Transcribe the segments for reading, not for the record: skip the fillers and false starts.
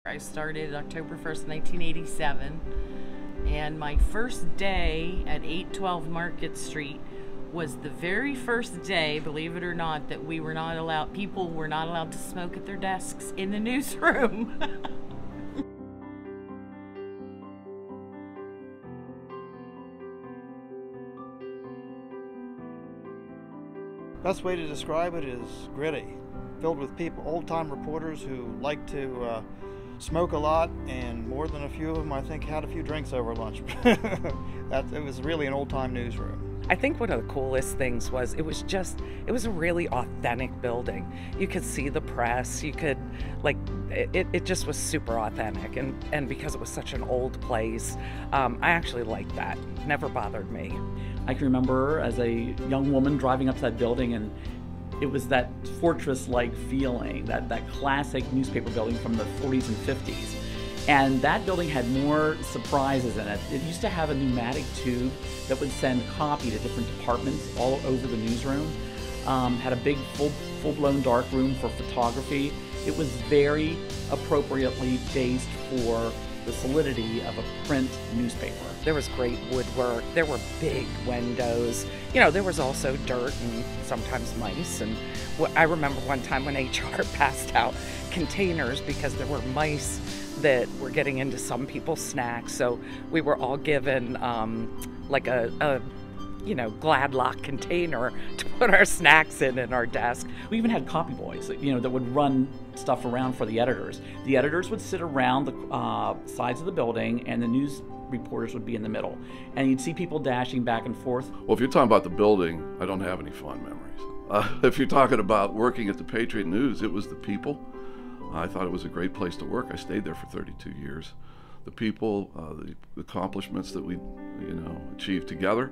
I started October 1st, 1987, and my first day at 812 Market Street was the very first day, believe it or not, that people were not allowed to smoke at their desks in the newsroom. Best way to describe it is gritty, filled with people, old-time reporters who like to smoke a lot, and more than a few of them, I think, had a few drinks over lunch. It was really an old-time newsroom. I think one of the coolest things was it was a really authentic building. You could see the press, you could, it just was super authentic, and because it was such an old place, I actually liked that. Never bothered me. I can remember as a young woman driving up to that building, and it was that fortress-like feeling, that classic newspaper building from the 40s and 50s. And that building had more surprises in it. It used to have a pneumatic tube that would send copy to different departments all over the newsroom. Had a big full-blown dark room for photography. It was very appropriately based for the solidity of a print newspaper. There was great woodwork, there were big windows, there was also dirt and sometimes mice. And I remember one time when HR passed out containers because there were mice that were getting into some people's snacks, so we were all given like a Glad-Lock container to put our snacks in our desk. We even had copy boys, that would run stuff around for the editors. The editors would sit around the sides of the building, and the news reporters would be in the middle. And you'd see people dashing back and forth. Well, if you're talking about the building, I don't have any fond memories. If you're talking about working at the Patriot-News, it was the people. I thought it was a great place to work. I stayed there for 32 years. The people, the accomplishments that we, achieved together.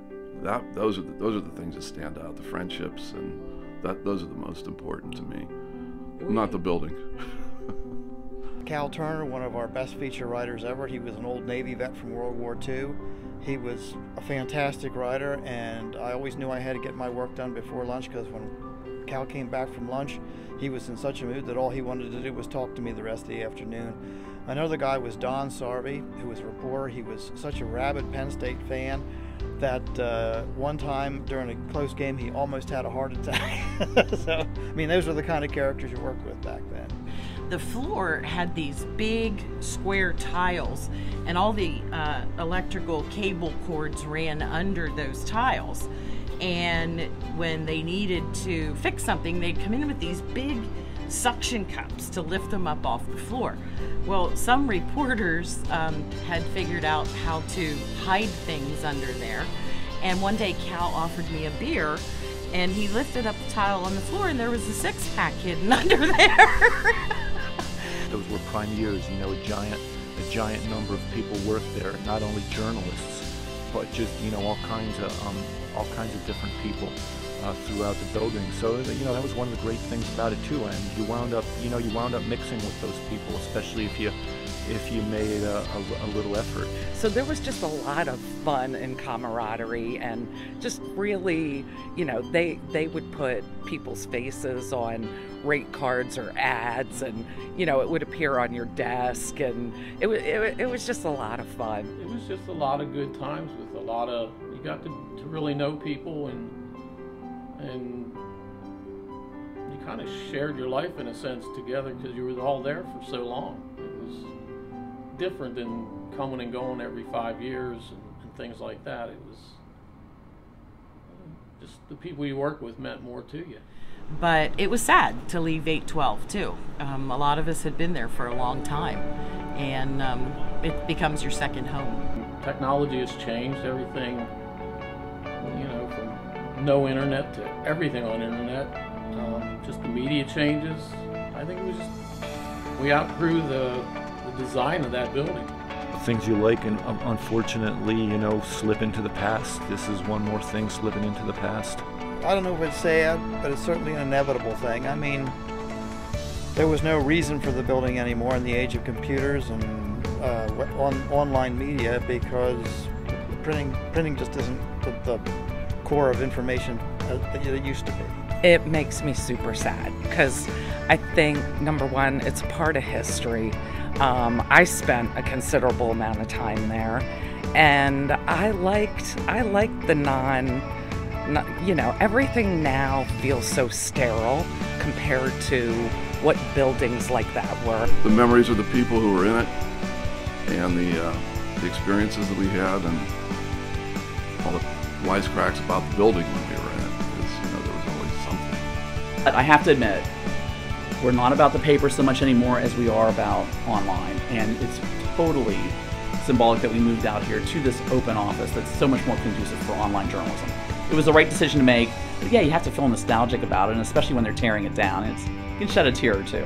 Those are the things that stand out. The friendships, and those are the most important to me, not the building. Cal Turner, one of our best feature writers ever. He was an old Navy vet from World War II. He was a fantastic writer, and I always knew I had to get my work done before lunch, because when Cal came back from lunch, he was in such a mood that all he wanted to do was talk to me the rest of the afternoon. Another guy was Don Sarvey, who was a reporter. He was such a rabid Penn State fan that one time during a close game, he almost had a heart attack. So, I mean, those were the kind of characters you worked with back then. The floor had these big square tiles, and all the electrical cable cords ran under those tiles. And when they needed to fix something, they'd come in with these big suction cups to lift them up off the floor. Well, some reporters had figured out how to hide things under there, and one day Cal offered me a beer, and he lifted up the tile on the floor, and there was a six-pack hidden under there. Those were prime years, a giant number of people worked there, not only journalists, but just all kinds of different people throughout the building. So that was one of the great things about it too. And you wound up mixing with those people, especially if you made a little effort. So there was just a lot of fun and camaraderie, and just really, they would put people's faces on rate cards or ads, and it would appear on your desk, and it was just a lot of fun. It was just a lot of good times with you got to really know people, and you kind of shared your life in a sense together because you were all there for so long. It was different than coming and going every 5 years and things like that. It was just the people you worked with meant more to you. But it was sad to leave 812 too. A lot of us had been there for a long time, and it becomes your second home. Technology has changed everything, from no internet to everything on internet. Just the media changes. I think we outgrew the design of that building. Things you like, and unfortunately, slip into the past. This is one more thing slipping into the past. I don't know if it's sad, but it's certainly an inevitable thing. I mean, there was no reason for the building anymore in the age of computers and online media, because printing just isn't the core of information that it used to be. It makes me super sad because I think, number one, it's part of history. I spent a considerable amount of time there, and I liked the you know, everything now feels so sterile compared to what buildings like that were. The memories of the people who were in it, and the experiences that we had, and all the wisecracks about the building when we were in it, because, you know, there was always something. But I have to admit, we're not about the paper so much anymore as we are about online, and it's totally symbolic that we moved out here to this open office that's so much more conducive for online journalism. It was the right decision to make, but yeah, you have to feel nostalgic about it, and especially when they're tearing it down. You can shed a tear or two.